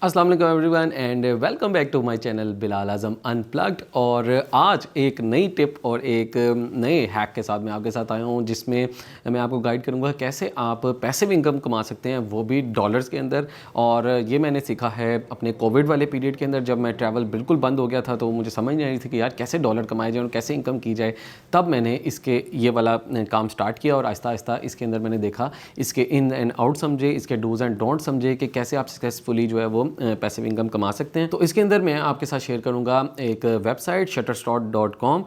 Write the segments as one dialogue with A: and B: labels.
A: अस्सलाम वालेकुम everyone and welcome back to my channel Bilal Azam unplugged. और आज एक नई टिप और एक नए हैक के साथ मैं आपके साथ आया हूँ, जिसमें मैं आपको गाइड करूँगा कैसे आप पैसिव इनकम कमा सकते हैं, वो भी डॉलर्स के अंदर। और ये मैंने सीखा है अपने कोविड वाले पीरियड के अंदर, जब मैं ट्रैवल बिल्कुल बंद हो गया था तो मुझे समझ नहीं आ रही थी कि यार कैसे डॉलर कमाए जाए और कैसे इनकम की जाए। तब मैंने इसके ये वाला काम स्टार्ट किया और आहिस्ता आहिस्ता इसके अंदर मैंने देखा, इसके इन एंड आउट समझे, इसके डूज़ एंड डोंट समझे कि कैसे आप सक्सेसफुली जो है वो पैसिव इनकम कमा सकते हैं। तो इसके अंदर मैं आपके साथ शेयर करूंगा एक वेबसाइट shutterstock.com।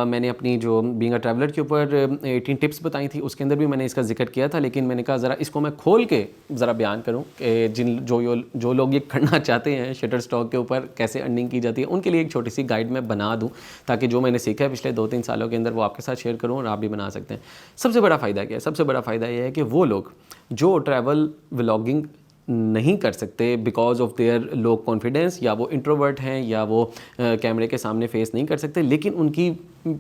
A: मैंने अपनी जो बीइंग अ ट्रैवलर के ऊपर 18 टिप्स बताई थी, उसके अंदर भी मैंने इसका जिक्र किया था, लेकिन मैंने कहा ज़रा इसको मैं खोल के ज़रा बयान करूं कि जो लोग ये करना चाहते हैं शटरस्टॉक के ऊपर कैसे अर्निंग की जाती है, उनके लिए एक छोटी सी गाइड मैं बना दूँ, ताकि जो मैंने सीखा है पिछले 2-3 सालों के अंदर वो आपके साथ शेयर करूँ और आप भी बना सकते हैं। सबसे बड़ा फ़ायदा क्या है? सबसे बड़ा फ़ायदा यह है कि वो लोग जो ट्रैवल व्लॉगिंग नहीं कर सकते because of their low confidence, या वो इंट्रोवर्ट हैं, या वो कैमरे के सामने फेस नहीं कर सकते, लेकिन उनकी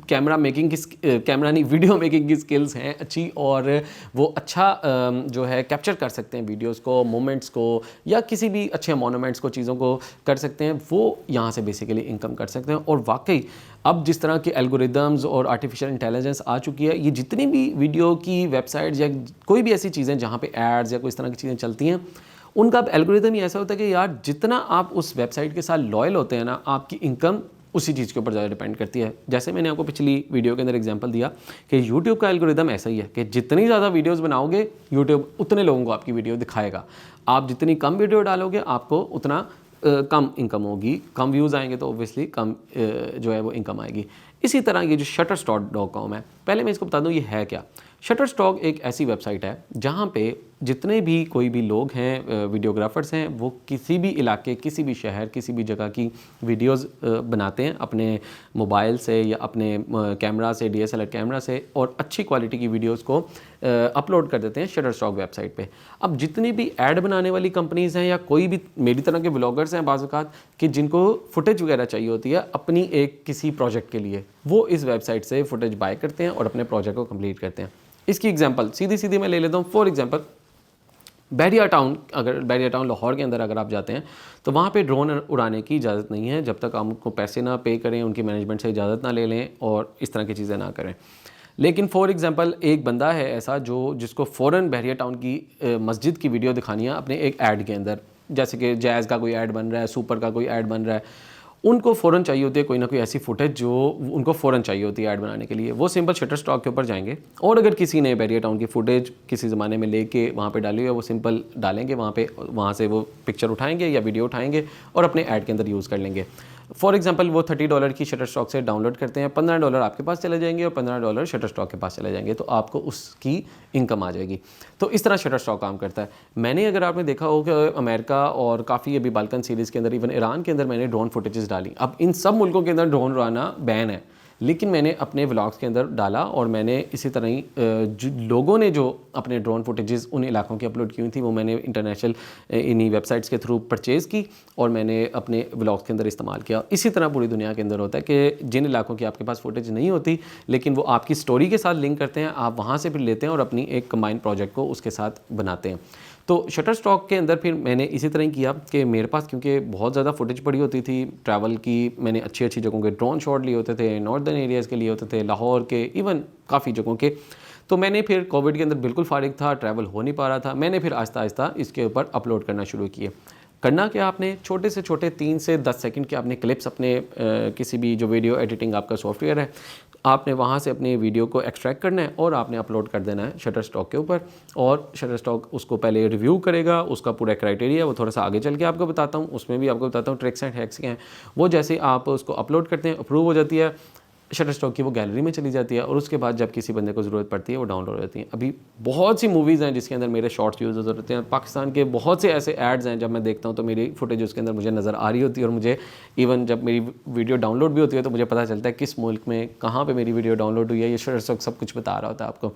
A: कैमरा नहीं वीडियो मेकिंग की स्किल्स हैं अच्छी, और वो अच्छा जो है कैप्चर कर सकते हैं वीडियोस को, मोमेंट्स को, या किसी भी अच्छे मोनूमेंट्स को, चीज़ों को कर सकते हैं, वो यहाँ से बेसिकली इनकम कर सकते हैं। और वाकई अब जिस तरह के एल्गोरिदम्स और आर्टिफिशियल इंटेलिजेंस आ चुकी है, ये जितनी भी वीडियो की वेबसाइट्स या कोई भी ऐसी चीज़ें जहाँ पे एड्स या कोई इस तरह की चीज़ें चलती हैं, उनका एल्गोरिदम ही ऐसा होता है कि यार जितना आप उस वेबसाइट के साथ लॉयल होते हैं ना, आपकी इनकम उसी चीज़ के ऊपर ज़्यादा डिपेंड करती है। जैसे मैंने आपको पिछली वीडियो के अंदर एग्जांपल दिया कि यूट्यूब का एल्गोरिदम ऐसा ही है कि जितनी ज़्यादा वीडियोस बनाओगे यूट्यूब उतने लोगों को आपकी वीडियो दिखाएगा। आप जितनी कम वीडियो डालोगे आपको उतना कम इनकम होगी, कम व्यूज़ आएंगे तो ऑब्वियसली कम जो है वो इनकम आएगी। इसी तरह ये जो shutterstock.com है, पहले मैं इसको बता दूँ ये है क्या। शटरस्टॉक एक ऐसी वेबसाइट है जहाँ पे जितने भी कोई भी लोग हैं, वीडियोग्राफर्स हैं, वो किसी भी इलाके, किसी भी शहर, किसी भी जगह की वीडियोस बनाते हैं अपने मोबाइल से या अपने कैमरा से, DSLR कैमरा से, और अच्छी क्वालिटी की वीडियोस को अपलोड कर देते हैं शटरस्टॉक वेबसाइट पे। अब जितनी भी ऐड बनाने वाली कंपनीज़ हैं या कोई भी मेरी तरह के ब्लॉगर्स हैं बाज़ औक़ात कि जिनको फुटेज वगैरह चाहिए होती है अपनी एक किसी प्रोजेक्ट के लिए, वो इस वेबसाइट से फुटेज बाय करते हैं और अपने प्रोजेक्ट को कंप्लीट करते हैं। इसकी एग्जांपल सीधी मैं ले लेता हूँ। For example Bahria town Lahore के अंदर अगर आप जाते हैं तो वहाँ पे ड्रोन उड़ाने की इजाज़त नहीं है जब तक आप उनको पैसे ना पे करें, उनकी मैनेजमेंट से इजाज़त ना ले लें और इस तरह की चीज़ें ना करें। लेकिन फॉर एग्जांपल एक बंदा है ऐसा जिसको फ़ौरन बैरिया टाउन की मस्जिद की वीडियो दिखानी है अपने एक ऐड के अंदर, जैसे कि जैज़ का कोई ऐड बन रहा है, सुपर का कोई ऐड बन रहा है, उनको फ़ौरन चाहिए होती है कोई ना कोई ऐसी फुटेज जो उनको फ़ौरन चाहिए होती है ऐड बनाने के लिए। वो सिंपल शटरस्टॉक के ऊपर जाएंगे और अगर किसी ने बैरिया टाउन की फुटेज किसी ज़माने में लेके वहाँ पे डाली है, वो सिंपल डालेंगे वहाँ से वो पिक्चर उठाएंगे या वीडियो उठाएंगे और अपने ऐड के अंदर यूज़ कर लेंगे। फॉर एग्जांपल वो $30 की शटरस्टॉक से डाउनलोड करते हैं, $15 आपके पास चले जाएंगे और $15 शटरस्टॉक के पास चले जाएंगे, तो आपको उसकी इनकम आ जाएगी। तो इस तरह शटरस्टॉक काम करता है। मैंने, अगर आपने देखा हो कि अमेरिका और काफ़ी अभी बाल्कन सीरीज़ के अंदर, इवन ईरान के अंदर मैंने ड्रोन फुटेजेस डाली। अब इन सब मुल्कों के अंदर ड्रोन उड़ाना बैन है, लेकिन मैंने अपने व्लॉग्स के अंदर डाला और मैंने इसी तरह ही लोगों ने जो अपने ड्रोन फुटेजेस उन इलाकों की अपलोड की हुई थी वो मैंने इंटरनेशनल इन्हीं वेबसाइट्स के थ्रू परचेज़ की और मैंने अपने व्लॉग्स के अंदर इस्तेमाल किया। इसी तरह पूरी दुनिया के अंदर होता है कि जिन इलाकों की आपके पास फुटेज नहीं होती लेकिन वो आपकी स्टोरी के साथ लिंक करते हैं, आप वहाँ से फिर लेते हैं और अपनी एक कंबाइंड प्रोजेक्ट को उसके साथ बनाते हैं। तो शटरस्टॉक के अंदर फिर मैंने इसी तरह ही किया कि मेरे पास क्योंकि बहुत ज़्यादा फुटेज पड़ी होती थी ट्रैवल की, मैंने अच्छी अच्छी जगहों के ड्रोन शॉट लिए होते थे, नॉर्दर्न एरियाज़ के लिए होते थे, लाहौर के, इवन काफ़ी जगहों के। तो मैंने फिर कोविड के अंदर बिल्कुल फारिग था, ट्रैवल हो नहीं पा रहा था, मैंने फिर आहिस्ता आहिस्ता इसके ऊपर अपलोड करना शुरू किए। करना क्या, आपने छोटे से छोटे 3 से 10 सेकंड के आपने क्लिप्स अपने किसी भी जो वीडियो एडिटिंग आपका सॉफ्टवेयर है, आपने वहाँ से अपनी वीडियो को एक्सट्रैक्ट करना है और आपने अपलोड कर देना है शटरस्टॉक के ऊपर। और शटरस्टॉक उसको पहले रिव्यू करेगा, उसका पूरा क्राइटेरिया वो थोड़ा सा आगे चल के आपको बताता हूँ, उसमें भी आपको बताता हूँ ट्रिक्स एंड हैक्स क्या हैं। वो जैसे आप उसको अपलोड करते हैं, अप्रूव हो जाती है, शटरस्टॉक की वो गैलरी में चली जाती है और उसके बाद जब किसी बंदे को ज़रूरत पड़ती है वो डाउनलोड हो जाती है। अभी बहुत सी मूवीज़ हैं जिसके अंदर मेरे शॉर्ट्स यूज़ होते हैं। पाकिस्तान के बहुत से ऐसे एड्स हैं जब मैं देखता हूँ तो मेरी फुटेज उसके अंदर मुझे नज़र आ रही होती है और मुझे इवन जब मेरी वीडियो डाउनलोड भी होती है तो मुझे पता चलता है किस मुल्क में कहाँ पर मेरी वीडियो डाउनलोड हुई है, ये शटरस्टॉक सब कुछ बता रहा होता है आपको।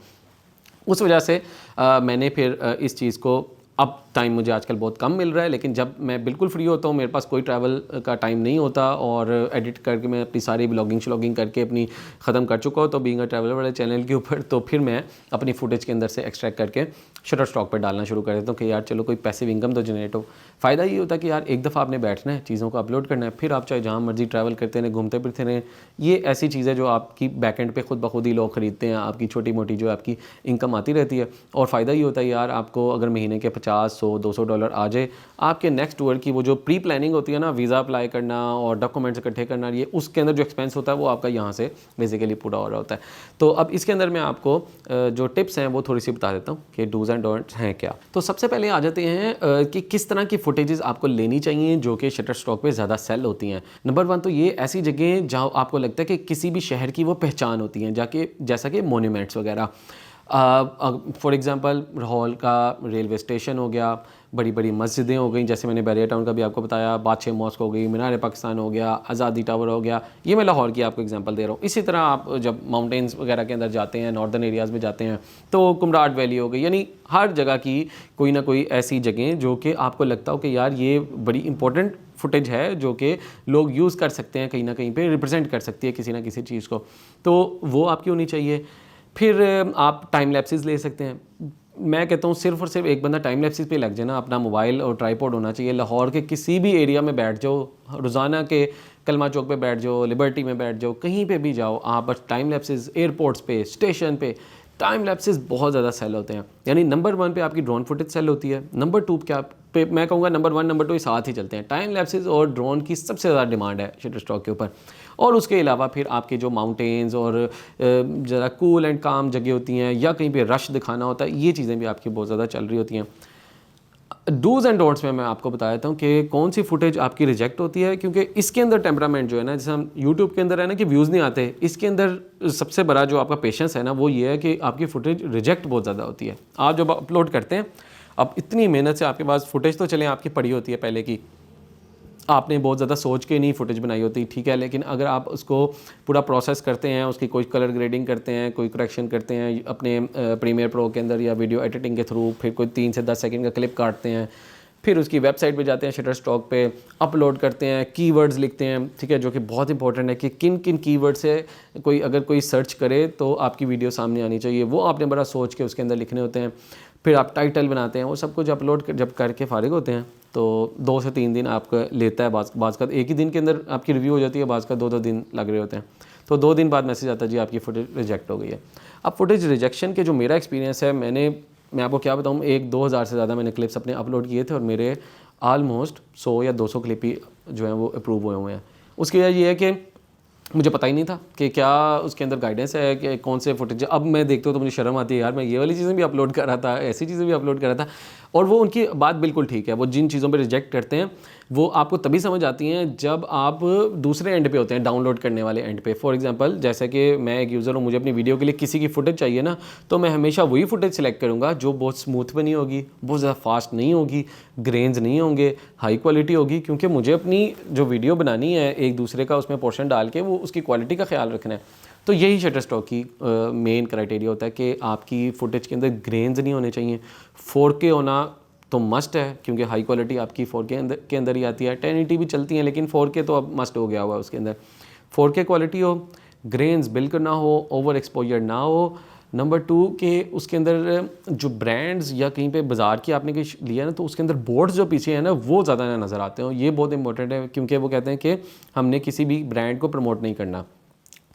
A: उस वजह से मैंने फिर इस चीज़ को अब टाइम मुझे आजकल बहुत कम मिल रहा है, लेकिन जब मैं बिल्कुल फ्री होता हूँ, मेरे पास कोई ट्रैवल का टाइम नहीं होता और एडिट करके मैं अपनी सारी ब्लॉगिंग करके अपनी ख़त्म कर चुका हूँ, तो बीइंग अ ट्रैवलर वाले चैनल के ऊपर, तो फिर मैं अपनी फुटेज के अंदर से एक्सट्रैक्ट करके शटरस्टॉक पर डालना शुरू कर देता हूँ कि यार चलो कोई पैसिव इनकम तो जनरेट हो। फ़ायदा ये होता है कि यार एक दफ़ा आपने बैठना है, चीज़ों को अपलोड करना है, फिर आप चाहे जहाँ मर्जी ट्रैवल करते रहें, घूमते फिरते रहें। ये ऐसी चीज़ है जो आपकी बैकएंड पे खुद ब खुद ही लोग ख़रीदते हैं, आपकी छोटी मोटी जो आपकी इनकम आती रहती है। और फ़ायदा ये होता है यार, आपको अगर महीने के 50, 100, $200 आ जाए, आपके नेक्स्ट टूर की वो जो प्री प्लानिंग होती है ना, वीज़ा अप्लाई करना और डॉक्यूमेंट्स इकट्ठे करना, ये उसके अंदर जो एक्सपेंस होता है वो आपका यहाँ से बेसिकली पूरा हो रहा होता है। तो अब इसके अंदर मैं आपको जो टिप्स हैं वो थोड़ी सी बता देता हूँ कि डूज़ एंड डोंट्स हैं क्या। तो सबसे पहले आ जाते हैं कि किस तरह की फुटेजेस आपको लेनी चाहिए जो कि शटरस्टॉक पे ज़्यादा सेल होती हैं। नंबर 1 तो ये ऐसी जगह जहाँ आपको लगता है कि किसी भी शहर की वो पहचान होती हैं, जाके जैसा कि मोन्यूमेंट्स वगैरह। फॉर एग्ज़ाम्पल लाहौर का रेलवे स्टेशन हो गया, बड़ी बड़ी मस्जिदें हो गई, जैसे मैंने बैरिया टाउन का भी आपको बताया, बादशाह मॉस्क हो गई, मीनार पाकिस्तान हो गया, आज़ादी टावर हो गया, ये मैं लाहौर की आपको एग्जांपल दे रहा हूँ। इसी तरह आप जब माउंटेन्स वगैरह के अंदर जाते हैं, नॉर्दर्न एरियाज़ में जाते हैं, तो कुमराट वैली हो गई, यानी हर जगह की कोई ना कोई ऐसी जगह जो कि आपको लगता हो कि यार ये बड़ी इंपॉर्टेंट फुटेज है जो कि लोग यूज़ कर सकते हैं, कहीं ना कहीं पे रिप्रेजेंट कर सकती है किसी ना किसी चीज़ को, तो वो आपकी होनी चाहिए। फिर आप टाइम लैप्सेस ले सकते हैं। मैं कहता हूँ सिर्फ और सिर्फ एक बंदा टाइम लैप्सेस पे लग जाए ना, अपना मोबाइल और ट्राईपॉड होना चाहिए। लाहौर के किसी भी एरिया में बैठ जाओ, रोज़ाना के कलमा चौक पे बैठ जाओ, लिबर्टी में बैठ जाओ, कहीं पे भी जाओ आप, बस टाइम लैप्सेस, एयरपोर्ट्स पे, स्टेशन पे टाइम लैप्सेस बहुत ज़्यादा सेल होते हैं। यानी नंबर 1 पे आपकी ड्रोन फुटेज सेल होती है, नंबर 2 क्या पे मैं कहूँगा नंबर 1 नंबर 2 साथ ही चलते हैं। टाइम लैप्सेस और ड्रोन की सबसे ज़्यादा डिमांड है शटरस्टॉक के ऊपर। और उसके अलावा फिर आपके जो माउंटेन्स और ज़रा कूल एंड काम जगह होती हैं या कहीं पे रश दिखाना होता है, ये चीज़ें भी आपकी बहुत ज़्यादा चल रही होती हैं। डूज़ एंड डोंट्स में मैं आपको बता देता हूँ कि कौन सी फुटेज आपकी रिजेक्ट होती है, क्योंकि इसके अंदर टेम्परामेंट जो है ना, जैसे हम यूट्यूब के अंदर है ना कि व्यूज़ नहीं आते, इसके अंदर सबसे बड़ा जो आपका पेशेंस है ना वो ये है कि आपकी फुटेज रिजेक्ट बहुत ज़्यादा होती है। आप जब अपलोड करते हैं, अब इतनी मेहनत से आपके पास फुटेज तो चलें आपकी पड़ी होती है पहले की, आपने बहुत ज़्यादा सोच के नहीं फुटेज बनाई होती, ठीक है, लेकिन अगर आप उसको पूरा प्रोसेस करते हैं, उसकी कोई कलर ग्रेडिंग करते हैं, कोई करेक्शन करते हैं अपने प्रीमियर प्रो के अंदर या वीडियो एडिटिंग के थ्रू, फिर कोई 3 से 10 सेकंड का क्लिप काटते हैं, फिर उसकी वेबसाइट पे जाते हैं शटरस्टॉक पे, अपलोड करते हैं, कीवर्ड्स लिखते हैं, ठीक है, जो कि बहुत इंपॉर्टेंट है कि किन किन कीवर्ड से कोई सर्च करे तो आपकी वीडियो सामने आनी चाहिए, वो आपने बड़ा सोच के उसके अंदर लिखने होते हैं। फिर आप टाइटल बनाते हैं, वो सब कुछ अपलोड जब करके फारिग होते हैं तो 2 से 3 दिन आपका लेता है। बाज़ का एक ही दिन के अंदर आपकी रिव्यू हो जाती है, बाज़ का 2-2 दिन लग रहे होते हैं। तो 2 दिन बाद मैसेज आता है जी आपकी फुटेज रिजेक्ट हो गई है। अब फुटेज रिजेक्शन के जो मेरा एक्सपीरियंस है, मैं आपको क्या बताऊँ, 1-2 हज़ार से ज़्यादा मैंने क्लिप्स अपने अपलोड किए थे और मेरे ऑलमोस्ट 100 या 200 क्लिप ही जो हैं वो अप्रूव हुए हैं। उसकी वजह ये है कि मुझे पता ही नहीं था कि क्या उसके अंदर गाइडेंस है कि कौन से फुटेज। अब मैं देखता हूँ तो मुझे शर्म आती है यार, मैं ये वाली चीज़ें भी अपलोड कर रहा था, ऐसी चीज़ें भी अपलोड कर रहा था। और वो उनकी बात बिल्कुल ठीक है, वो जिन चीज़ों पे रिजेक्ट करते हैं वो आपको तभी समझ आती हैं जब आप दूसरे एंड पे होते हैं, डाउनलोड करने वाले एंड पे। फॉर एग्जांपल जैसे कि मैं एक यूज़र हूँ, मुझे अपनी वीडियो के लिए किसी की फुटेज चाहिए ना, तो मैं हमेशा वही फुटेज सेलेक्ट करूँगा जो बहुत स्मूथ बनी होगी, बहुत ज़्यादा फास्ट नहीं होगी, ग्रेन्स नहीं होंगे, हाई क्वालिटी होगी, क्योंकि मुझे अपनी जो वीडियो बनानी है एक दूसरे का उसमें पोर्शन डाल के वो उसकी क्वालिटी का ख्याल रखना है। तो यही शटरस्टॉक की मेन क्राइटेरिया होता है कि आपकी फुटेज के अंदर ग्रेन्स नहीं होने चाहिए। 4K होना तो मस्ट है, क्योंकि हाई क्वालिटी आपकी 4K के अंदर ही आती है। 1080 भी चलती हैं, लेकिन 4K तो अब मस्ट हो गया हुआ है उसके अंदर। 4K क्वालिटी हो, ग्रेन्स बिल्कुल ना हो, ओवर एक्सपोजर ना हो। नंबर 2 कि उसके अंदर जो ब्रांड्स या कहीं पे बाज़ार की आपने कुछ लिया ना, तो उसके अंदर बोर्ड्स जो पीछे हैं ना वो ज़्यादा ना नज़र आते हो। ये बहुत इंपॉर्टेंट है, क्योंकि वो कहते हैं कि हमने किसी भी ब्रांड को प्रमोट नहीं करना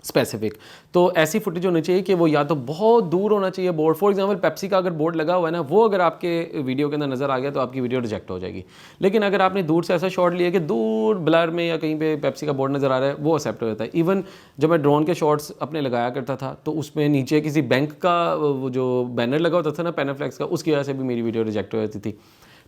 A: स्पेसिफिक। तो ऐसी फुटेज होनी चाहिए कि वो या तो बहुत दूर होना चाहिए बोर्ड। फॉर एग्जांपल पेप्सी का अगर बोर्ड लगा हुआ है ना, वो अगर आपके वीडियो के अंदर नज़र आ गया तो आपकी वीडियो रिजेक्ट हो जाएगी। लेकिन अगर आपने दूर से ऐसा शॉट लिया कि दूर ब्लर में या कहीं पे पेप्सी का बोर्ड नज़र आ रहा है, वो एक्सेप्ट हो जाता है। इवन जब मैं ड्रोन के शॉट्स अपने लगाया करता था तो उसमें नीचे किसी बैंक का वो जो बैनर लगा होता था ना पैनाफ्लेक्स का, उसकी वजह से भी मेरी वीडियो रिजेक्ट हो जाती थी।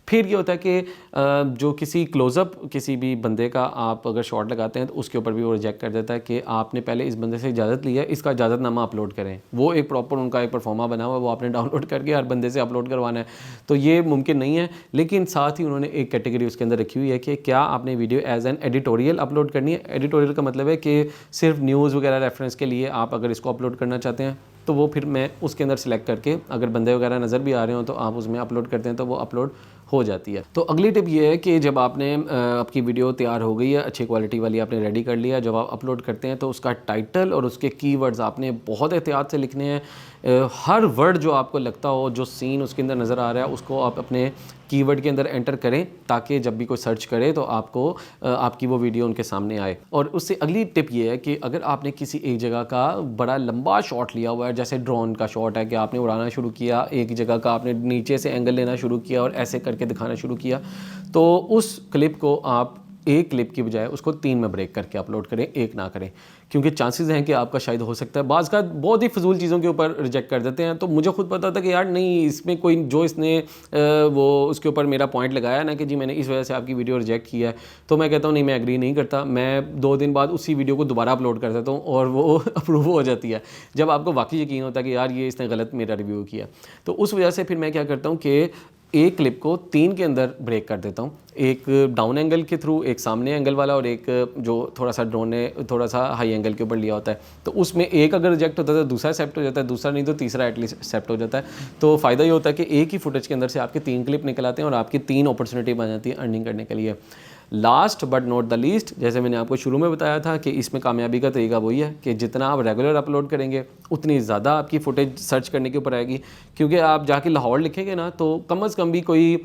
A: फिर ये होता है कि जो किसी क्लोज़अप किसी भी बंदे का आप अगर शॉट लगाते हैं तो उसके ऊपर भी वो रिजेक्ट कर देता है कि आपने पहले इस बंदे से इजाज़त ली है, इसका इजाज़तनामा अपलोड करें। वो एक प्रॉपर उनका एक परफॉर्मा बना हुआ है, वो आपने डाउनलोड करके हर बंदे से अपलोड करवाना है, तो ये मुमकिन नहीं है। लेकिन साथ ही उन्होंने एक कैटेगरी उसके अंदर रखी हुई है कि क्या आपने video as an editorial upload करनी है। एडिटोरियल का मतलब है कि सिर्फ न्यूज़ वगैरह रेफरेंस के लिए आप अगर इसको अपलोड करना चाहते हैं तो वो फिर मैं उसके अंदर सेलेक्ट करके, अगर बंदे वगैरह नज़र भी आ रहे हो तो आप उसमें अपलोड करते हैं तो वो अपलोड हो जाती है। तो अगली टिप ये है कि जब आपने आपकी वीडियो तैयार हो गई है, अच्छी क्वालिटी वाली आपने रेडी कर लिया, जब आप अपलोड करते हैं तो उसका टाइटल और उसके कीवर्ड्स आपने बहुत एहतियात से लिखने हैं। हर वर्ड जो आपको लगता हो, जो सीन उसके अंदर नज़र आ रहा है, उसको आप अपने कीवर्ड के अंदर एंटर करें, ताकि जब भी कोई सर्च करे तो आपको आपकी वो वीडियो उनके सामने आए। और उससे अगली टिप ये है कि अगर आपने किसी एक जगह का बड़ा लंबा शॉट लिया हुआ है, जैसे ड्रोन का शॉट है कि आपने उड़ाना शुरू किया, एक जगह का आपने नीचे से एंगल लेना शुरू किया और ऐसे करके दिखाना शुरू किया, तो उस क्लिप को आप एक क्लिप की बजाय उसको 3 में ब्रेक करके अपलोड करें, एक ना करें, क्योंकि चांसेस हैं कि आपका शायद हो सकता है बाज़ का बहुत ही फजूल चीज़ों के ऊपर रिजेक्ट कर देते हैं। तो मुझे खुद पता था कि यार नहीं, इसमें कोई जो इसने वो उसके ऊपर मेरा पॉइंट लगाया ना कि जी मैंने इस वजह से आपकी वीडियो रिजेक्ट किया है, तो मैं कहता हूँ नहीं, मैं एग्री नहीं करता। मैं 2 दिन बाद उसी वीडियो को दोबारा अपलोड कर देता हूँ और वो अप्रूव हो जाती है, जब आपको वाकई यकीन होता है कि यार ये इसने गलत मेरा रिव्यू किया। तो उस वजह से फिर मैं क्या करता हूँ कि एक क्लिप को 3 के अंदर ब्रेक कर देता हूँ, एक डाउन एंगल के थ्रू, एक सामने एंगल वाला और एक जो थोड़ा सा ड्रोन ने थोड़ा सा हाई एंगल के ऊपर लिया होता है। तो उसमें एक अगर रिजेक्ट होता है तो दूसरा एक्सेप्ट हो जाता है, दूसरा नहीं तो तीसरा एटलीस्ट एक्सेप्ट हो जाता है। तो फ़ायदा ये होता है कि एक ही फुटेज के अंदर से आपके 3 क्लिप निकल आते हैं और आपकी 3 अपॉर्चुनिटी बन जाती है अर्निंग करने के लिए। Last but not the least, जैसे मैंने आपको शुरू में बताया था कि इसमें कामयाबी का तरीका वही है कि जितना आप रेगुलर अपलोड करेंगे उतनी ज़्यादा आपकी फुटेज सर्च करने के ऊपर आएगी। क्योंकि आप जाके लाहौर लिखेंगे ना तो कम अज़ कम भी कोई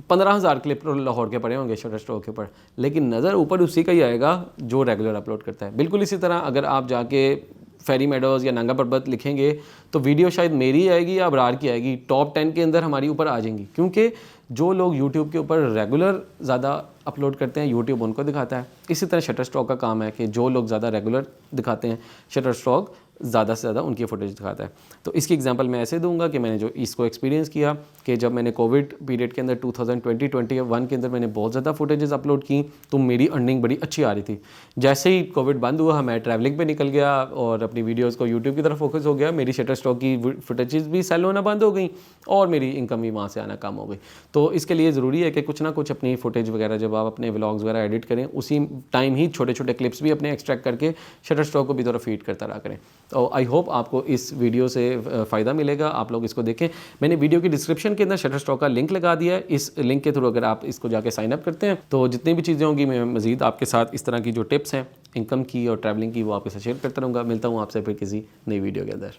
A: 15,000 क्लिप लाहौर के पड़े होंगे शटरस्टॉक के ऊपर, लेकिन नज़र ऊपर उसी का ही आएगा जो रेगुलर अपलोड करता है। बिल्कुल इसी तरह अगर आप जाके फेरी मेडोज़ या नंगा पर्बत लिखेंगे तो वीडियो शायद मेरी आएगी या अबरार की आएगी, टॉप 10 के अंदर हमारी ऊपर आ जाएंगी, क्योंकि जो लोग यूट्यूब के ऊपर रेगुलर ज़्यादा अपलोड करते हैं यूट्यूब उनको दिखाता है। इसी तरह शटरस्टॉक का काम है कि जो लोग ज़्यादा रेगुलर दिखाते हैं शटरस्टॉक ज़्यादा से ज़्यादा उनकी फुटेज दिखाता है। तो इसकी एग्जांपल मैं ऐसे दूंगा कि मैंने जो इसको एक्सपीरियंस किया कि जब मैंने कोविड पीरियड के अंदर 2020-21 के अंदर मैंने बहुत ज़्यादा फुटेजेस अपलोड की तो मेरी अर्निंग बड़ी अच्छी आ रही थी। जैसे ही कोविड बंद हुआ मैं ट्रैवलिंग पे निकल गया और अपनी वीडियोज़ को यूट्यूब की तरफ फोकस हो गया, मेरी शटरस्टॉक की फुटेजेस भी सेल होना बंद हो गई और मेरी इनकम भी वहाँ से आना कम हो गई। तो इसके लिए ज़रूरी है कि कुछ ना कुछ अपनी फुटेज वगैरह जब आप अपने व्लॉग्स वगैरह एडिट करें उसी टाइम ही छोटे छोटे क्लिप्स भी अपने एक्सट्रैक्ट करके शटरस्टॉक को भी थोड़ा फीड करता रहा करें। तो आई होप आपको इस वीडियो से फ़ायदा मिलेगा, आप लोग इसको देखें। मैंने वीडियो की डिस्क्रिप्शन के अंदर शटरस्टॉक का लिंक लगा दिया है, इस लिंक के थ्रू अगर आप इसको जाके साइन अप करते हैं तो जितनी भी चीज़ें होंगी मैं मज़ीद आपके साथ इस तरह की जो टिप्स हैं इनकम की और ट्रैवलिंग की वो आपके साथ शेयर करता रहूँगा। मिलता हूँ आपसे फिर किसी नई वीडियो के अंदर।